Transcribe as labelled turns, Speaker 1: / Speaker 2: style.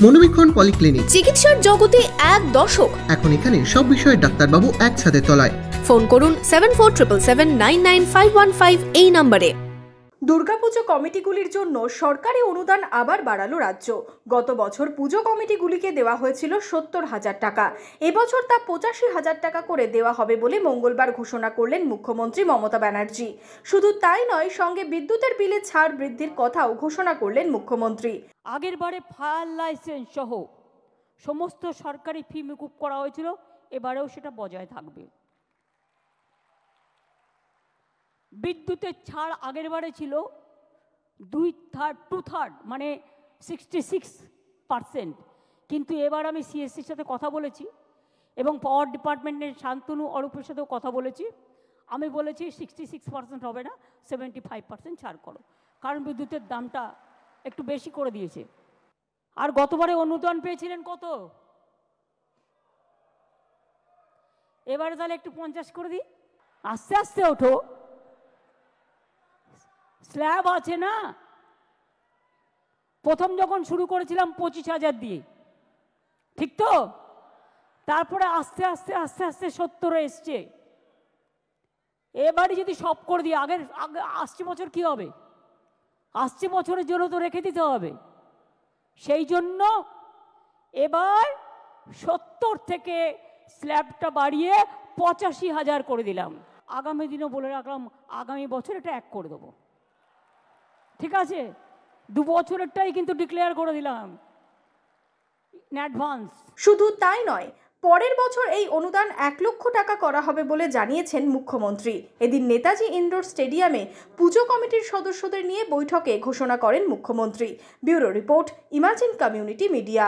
Speaker 1: মনোবীক্ষণ polyclinic,
Speaker 2: চিকিৎসার জগতে এক দশক।
Speaker 1: এখন এখানে সব বিষয়ে ডাক্তারবাবু একসাথে তলায়।
Speaker 2: ফোন করুন 7477999515 এই নম্বরে।
Speaker 3: দুর্গাপুজো কমিটিগুলির জন্য সরকারি অনুদান আবার বাড়ালো রাজ্য। গত বছর পুজো কমিটিগুলিকে দেওয়া হয়েছিল 70,000 টাকা, এবছর তা 85,000 টাকা করে দেওয়া হবে বলে মঙ্গলবার ঘোষণা করলেন মুখ্যমন্ত্রী মমতা ব্যানার্জি। শুধু তাই নয়, সঙ্গে বিদ্যুতের বিলে ছাড় বৃদ্ধির কথাও ঘোষণা করলেন মুখ্যমন্ত্রী।
Speaker 4: আগের বারে ফায়ার লাইসেন্স সহ সমস্ত সরকারি ফি মকুব করা হয়েছিল, এবারেও সেটা বজায় থাকবে। বিদ্যুতের ছাড় আগের বারে ছিল 2/3 মানে 66%, কিন্তু এবার আমি সিএসসির সাথে কথা বলেছি এবং পাওয়ার ডিপার্টমেন্টের শান্তনু অরূপের সাথেও কথা বলেছি। আমি বলেছি 66% হবে না, 75% ছাড় করো, কারণ বিদ্যুতের দামটা একটু বেশি করে দিয়েছে। আর গতবারে অনুদান পেয়েছিলেন কত, এবারে তাহলে একটু 50 করে দিই, আস্তে আস্তে ওঠো। স্ল্যাব আছে না, প্রথম যখন শুরু করেছিলাম 25,000 দিয়ে, ঠিক তো? তারপরে আস্তে আস্তে আস্তে আস্তে 70 এসছে। এবারে যদি সব করে দিই, আগে আসছে বছর কি হবে? আসছে বছরের জন্য তো রেখে দিতে হবে। সেই জন্য এবার 70 থেকে স্ল্যাবটা বাড়িয়ে 85,000 করে দিলাম। আগামী দিনে বলে রাখলাম, আগামী বছর এটা 1 করে দেবো, ঠিক আছে? 2 বছরেরটাই কিন্তু ডিক্লেয়ার করে দিলাম ইন অ্যাডভান্স।
Speaker 3: শুধু তাই নয়, পরের বছর এই অনুদান 1 লক্ষ টাকা করা হবে বলে জানিয়েছেন মুখ্যমন্ত্রী। এদিন নেতাজি ইনডোর স্টেডিয়ামে পুজো কমিটির সদস্যদের নিয়ে বৈঠকে ঘোষণা করেন মুখ্যমন্ত্রী। Bureau report, imagine community media.